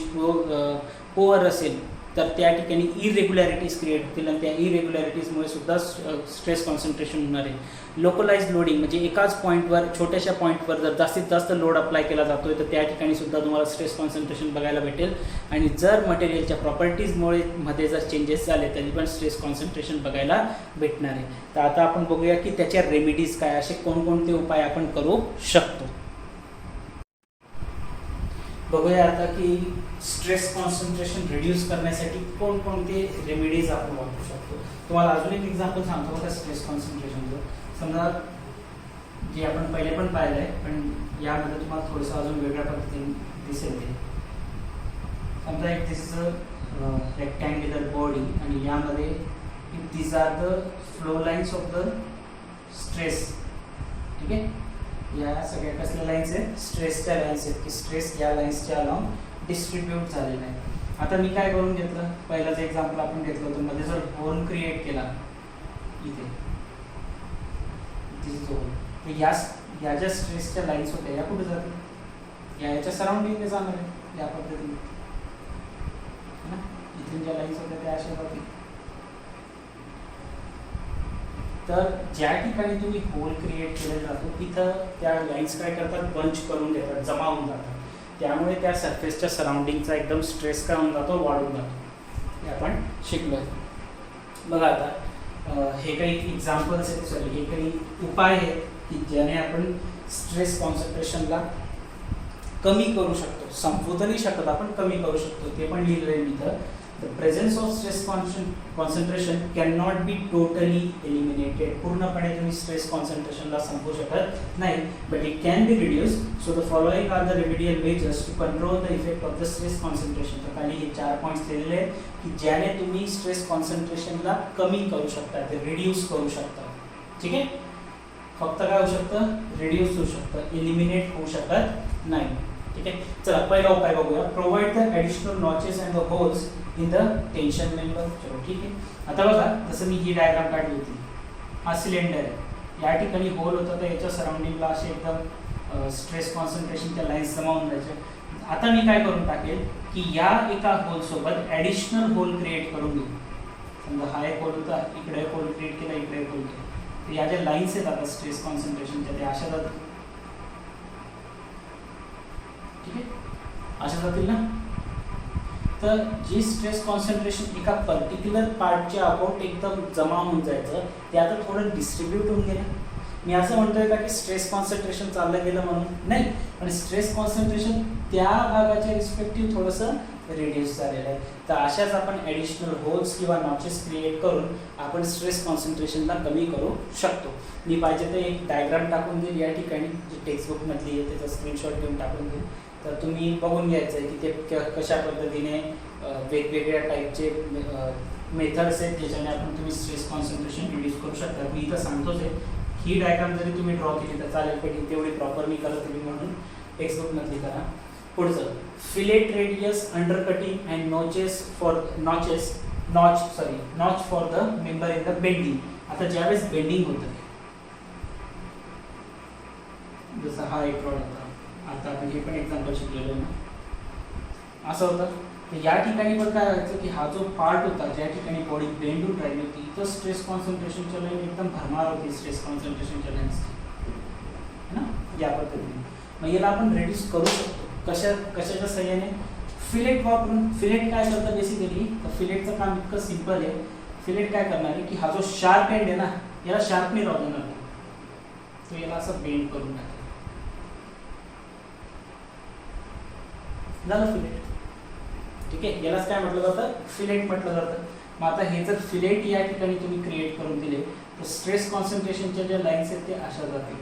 पुअर असेल तर त्या ठिकाणी इरेग्युलॅरिटीज क्रिएट होतील, आणि त्या इरेग्युलॅरिटीजमुळे सुद्धा स्ट्रेस कॉन्सन्ट्रेशन होणार आहे. लोकलाइज्ड लोडिंग म्हणजे एकाच पॉईंटवर, छोट्याशा पॉईंटवर जर जास्तीत जास्त लोड अप्लाय केला जातोय तर त्या ठिकाणी सुद्धा तुम्हाला स्ट्रेस कॉन्सन्ट्रेशन बघायला भेटेल. आणि जर मटेरियलच्या प्रॉपर्टीजमुळे मध्ये जर चेंजेस झाले तरी पण स्ट्रेस कॉन्सन्ट्रेशन बघायला भेटणार आहे. तर आता आपण बघूया की त्याच्या रेमेडीज काय, असे कोणकोणते उपाय आपण करू शकतो. बघूया आता की स्ट्रेस कॉन्सन्ट्रेशन रिड्यूस करण्यासाठी कोणकोणते रेमेडीज आपण वापरू शकतो. तुम्हाला अजून एक एक्झाम्पल सांगतो बघा स्ट्रेस कॉन्सन्ट्रेशनचं. समजा जे आपण पहिले पण पाहिलं आहे, पण यामध्ये तुम्हाला थोडंसं अजून वेगळ्या पद्धतीने दिसेल ते. समजा एक दिस इज अ रेक्टँग्युलर बॉडी आणि यामध्ये these are the flow lines of the stress. ठीक आहे, या सगळ्या कसल्या लाईन्स आहेत, स्ट्रेसच्या लाईन्स आहेत की स्ट्रेस या लाईन्सच्या अलॉंग डिस्ट्रीब्यूट झालेला आहे. आता मी काय करून घेतलं, पहिलाच एक्झाम्पल आपण घेतलं होतं, मध्ये जर होल क्रिएट केला इथे दिस होल, तर या ज्या स्ट्रेसच्या लाईन्स होत्या या कुठे जातील, याच्या सराउंडिंगने जाणार आहे या पद्धतीने ना. इथून ज्या लाईन्स होत्या त्या अशा जातील. तर ज्या ठिकाणी तुम्ही होल क्रिएट केला जातो तिथं त्या लाईन्स काय करतात, बंच करून घेतात, जमा होऊन जातात. त्यामुळे त्या सरफेसच्या सराउंडिंगचा एकदम स्ट्रेस काय होऊन जातो, वाढून जातो. हे आपण शिकलो. बघा आता हे काही एक्झाम्पल्स आहेत, सॉरी हे काही उपाय आहेत की ज्याने आपण स्ट्रेस कॉन्सन्ट्रेशनला कमी करू शकतो. संपवू तर नाही शकत आपण, कमी करू शकतो. ते पण लिहिलं आहे मी इथं. The presence of stress concentration cannot be totally eliminated. पूर्णपणे तुम्ही स्ट्रेस कॉन्सन्ट्रेशनला संपवू शकत नाही, but it can be reduced. So the following are the remedial measures to control the effect of the stress concentration. तर खाली हे 4 पॉइंट्स दिलेले आहेत की ज्याने तुम्ही स्ट्रेस कॉन्सन्ट्रेशनला कमी करू शकता, ते रिड्यूस करू शकता. ठीक आहे, फक्त काय होऊ शकतं, रिड्यूस होऊ शकतं, एलिमिनेट होऊ शकत नाही. ठीक आहे, चला पहिला उपाय बघूया. Provide the additional notches and the holes in the tension member. चलो ठीक आहे. आता बघा, जसं मी ही डायग्राम काढली होती, हा सिलेंडर आहे, या ठिकाणी होल होता, तर याच्या सराउंडिंगला असे एकदम स्ट्रेस कॉन्सन्ट्रेशनच्या लाईन्स जमा होऊन जायचे. आता मी काय करून टाकेल की या एका होलसोबत ॲडिशनल होल क्रिएट करून घेऊ. समजा हा एक होल होता, इकडे एक होल क्रिएट केला, इकडे एक होल केला, तर या ज्या लाईन्स आहेत आता स्ट्रेस कॉन्सन्ट्रेशनच्या त्या अशा जातील. ठीक आहे, अशा जातील ना. तर जी स्ट्रेस कॉन्सन्ट्रेशन एका पर्टिक्युलर पार्टच्या अबाउट एकदम जमा होऊन जायचं, ते आता थोडं डिस्ट्रीब्यूट होऊन गेलं. मी असं म्हणतोय का की स्ट्रेस कॉन्सन्ट्रेशन चाललं गेलं म्हणून नाही, पण स्ट्रेस कॉन्सन्ट्रेशन त्या भागाच्या रिस्पेक्टिव्ह थोडंसं रिड्यूस झालेलं आहे. तर अशाच आपण ॲडिशनल होल्स किंवा नॉचेस क्रिएट करून आपण स्ट्रेस कॉन्सन्ट्रेशनला कमी करू शकतो. मी पाहिजे तर एक डायग्राम टाकून देईल या ठिकाणी, जी टेक्स्टबुकमधली आहे त्याचा स्क्रीनशॉट घेऊन टाकून देईल. तर तुम्ही बघून घ्यायचं आहे की ते कशा पद्धतीने वेगवेगळ्या टाईपचे मेथड्स आहेत ज्याच्याने आपण तुम्ही स्ट्रेस कॉन्सन्ट्रेशन रिड्यूस करू शकता. मी इथं सांगतोच आहे, ही डायग्राम जरी तुम्ही ड्रॉ केली तर चालेल, पण तेवढी प्रॉपर मी करत नाही म्हणून टेक्स्टबुकमधली करा. पुढचं, fillet radius under cutting and notch for the member in the bending. आता ज्यावेळेस बेंडिंग होतं, जसं हा एक रॉड होता, आता आपण हे पण एक्झाम्पल शिकलेलो आहे ना, असं होतं. तर या ठिकाणी पण काय व्हायचं की हा जो पार्ट होता ज्या ठिकाणी बॉडी बेंड होऊन राहिली होती, इथं स्ट्रेस कॉन्सन्ट्रेशनच्या लाईन एकदम भरमार होती, स्ट्रेस कॉन्सन्ट्रेशनच्या लाईन्स है ना, या पद्धतीने. मग याला आपण रिड्यूस करू शकतो. कशाच्या सहाय्याने, फिलेट वापरून. फिलेट काय करतं बेसिकली, तर फिलेटचं काम इतकं सिंपल आहे. फिलेट काय करणार आहे की हा जो शार्प एंड आहे ना, याला शार्पने राहू देणार नाही, तो याला असं बेंड करून टाकेल. झालं फिलेट. ठीक आहे, यालाच काय म्हटलं जातं, फिलेट म्हटलं जातं. मग आता हे जर फिलेट या ठिकाणी तुम्ही क्रिएट करून दिले तर स्ट्रेस कॉन्सन्ट्रेशनच्या ज्या लाईन्स आहेत ते अशा जातील,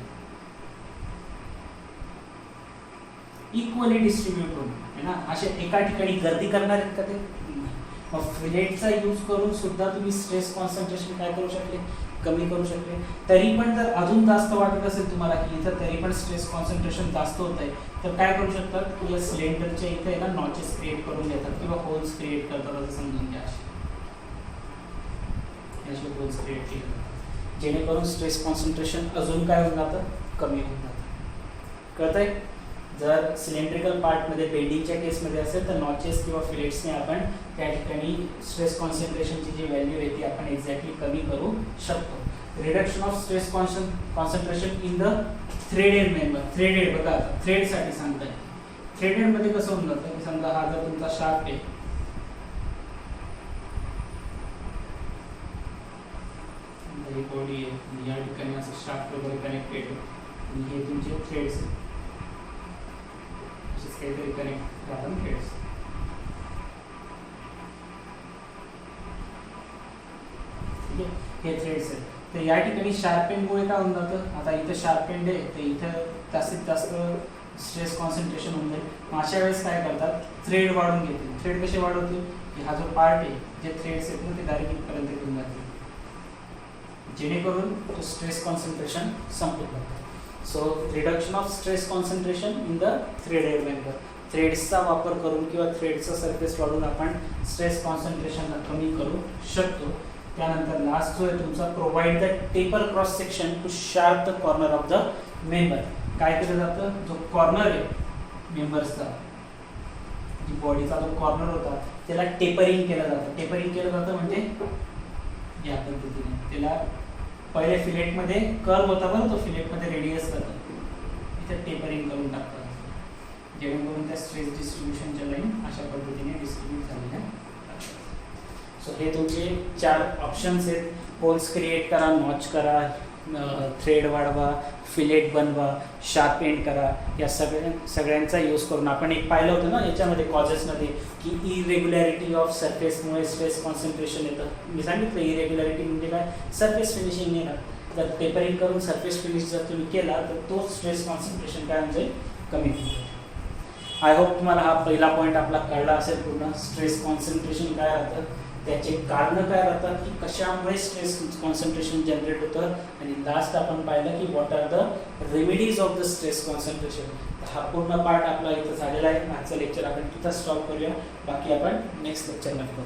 इक्वली डिस्ट्रीब्यूट होऊन है ना. असे एका ठिकाणी गर्दी करणार आहेत का ते. मग फिलेटचा यूज करून सुद्धा तुम्ही स्ट्रेस कॉन्सन्ट्रेशन काय करू शकले, कमी करू शकले. तरी पण जर अजून जास्त वाटत असेल तुम्हाला की इथं तरी पण स्ट्रेस कॉन्सन्ट्रेशन जास्त होत आहे, तर काय करू शकतात की या सिलेंडरच्या इथे ना नॉचेस क्रिएट करून घेतात किंवा होल्स क्रिएट करतात, असं समजून घ्या. असे होल्स क्रिएट केले जातात जेणेकरून स्ट्रेस कॉन्सन्ट्रेशन अजून काय होऊन जातं, कमी होऊन जातं. कळतंय. जर सिलेंड्रिकल पार्टमध्ये बेंडिंगच्या केसमध्ये असेल तर नॉचेस किंवा फिलेट्सने आपण त्या ठिकाणी स्ट्रेस कॉन्सन्ट्रेशनची जी व्हॅल्यू आहे ती आपण एक्झॅक्टली कमी करू शकतो. Reduction of stress concentration in the threaded member. Threaded बघा, थ्रेडसाठी सांगताय. थ्रेडेडमध्ये कसं होऊन जातं की समजा हा जर तुमचा शाफ्ट आहे, ही बॉडी आहे, या ठिकाणी असं शाफ्ट वगैरे कनेक्टेड आणि हे तुमचे थ्रेड्स आहेत, काहीतरी कनेक्ट आपण थ्रेड्स. ठीक आहे, हे थ्रेड्स आहेत. तर या ठिकाणी शार्प एंडमुळे काय होऊन जातं, आता इथं शार्प एंड आहे तर इथं जास्तीत जास्त स्ट्रेस कॉन्सन्ट्रेशन होऊन जाईल. मग अशा वेळेस काय करतात, थ्रेड वाढून घेतील. थ्रेड कसे वाढवतील, की हा जो पार्ट आहे, जे थ्रेड्स आहेत ना ते डायरेक्ट इथपर्यंत घेऊन जातील, जेणेकरून तो स्ट्रेस कॉन्सन्ट्रेशन संपून जातो. So reduction of stress concentration in the threaded member. थ्रेड्सचा वापर करून किंवा थ्रेडचा सरफेस वाढवून आपण स्ट्रेस कॉन्सन्ट्रेशनला कमी करू शकतो. त्यानंतर लास्ट जो आहे तुमचा, provide the taper cross section two sharp the corner of the member. काय केलं जातं, जो कॉर्नर आहे मेंबर्सचा, जी बॉडीचा जो कॉर्नर होता त्याला टेपरिंग केलं जातं. टेपरिंग केलं जातं म्हणजे या पद्धतीने, त्याला पहिले फिलेटमध्ये कर्व होता बरं, तो फिलेटमध्ये रेडियस करतो, इथे टेपरिंग करून टाकतात, जेणेकरून त्या स्ट्रेस डिस्ट्रीब्युशनच्या लाईन अशा पद्धतीने डिस्ट्रीब्यूट झालेल्या. सो हे तुमचे 4 ऑप्शन्स आहेत. होल्स क्रिएट करा, नॉच करा, थ्रेड वाढवा, फिलेट बनवा, शार्प एंड करा. या सगळ्यांचा यूज करून आपण एक पाहिलं होतं ना याच्यामध्ये कॉजेसमध्ये, की इरेग्युलॅरिटी ऑफ सरफेसमुळे स्ट्रेस कॉन्सन्ट्रेशन येतं. मी सांगितलं इरेग्युलॅरिटी म्हणजे काय, सरफेस फिनिशिंग येणार. जर टेपरिंग करून सरफेस फिनिश जर तुम्ही केला तर तो स्ट्रेस कॉन्सन्ट्रेशन काय म्हणजे कमी होईल. आय होप तुम्हाला हा पहिला पॉईंट आपला कळला असेल पूर्ण. स्ट्रेस कॉन्सन्ट्रेशन काय राहतं, त्याचे कारणं काय राहतात, की कशामुळे स्ट्रेस कॉन्सन्ट्रेशन जनरेट होतं, आणि लास्ट आपण पाहिलं की what are the remedies of the stress concentration. हा पूर्ण पार्ट आपला इथं झालेला आहे. आजचं लेक्चर आपण तिथं स्टॉप करूया, बाकी आपण नेक्स्ट लेक्चरमध्ये बघू.